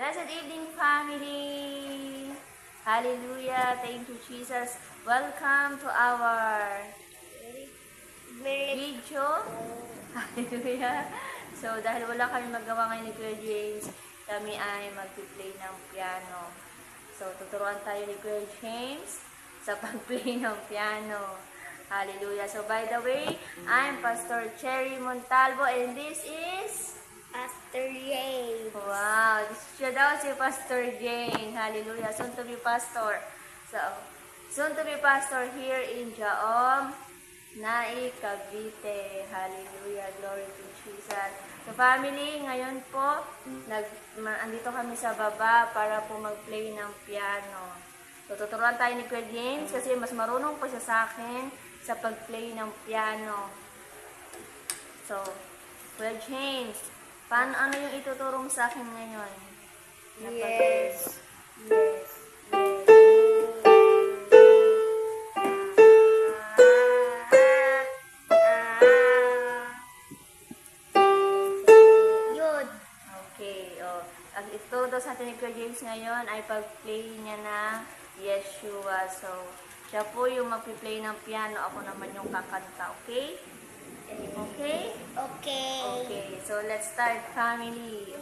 Blessed evening, family. Hallelujah. Thank you, Jesus. Welcome to our video. Hallelujah. So, dahil wala kami magawa ngayon ni Kuya James, kami ay mag-play ng piano. So, tuturuan tayo ni Kuya James sa pag-play ng piano. Hallelujah. So, by the way, I'm Pastor Cherry Montalvo and this is Pastor James. wow, siya daw si Pastor Jane. Hallelujah. Soon to be pastor. So, soon to be pastor here in Jaom, Nai, Cavite. Hallelujah. Glory to Jesus. So, family, ngayon po, andito kami sa baba para po mag-play ng piano. So, tuturuan tayo ni Kuya James kasi mas marunong po siya sa akin sa pag-play ng piano. So, Kuya James, ano yung ituturo mo sa akin ngayon? Yes. Yun. Okay, ang ituturo sa atin ni Kuya James ngayon ay pag-play niya na Yeshua. So, siya po yung mag-play ng piano, ako naman yung kakanta, okay? Okay? Okay. Okay, so let's start, family.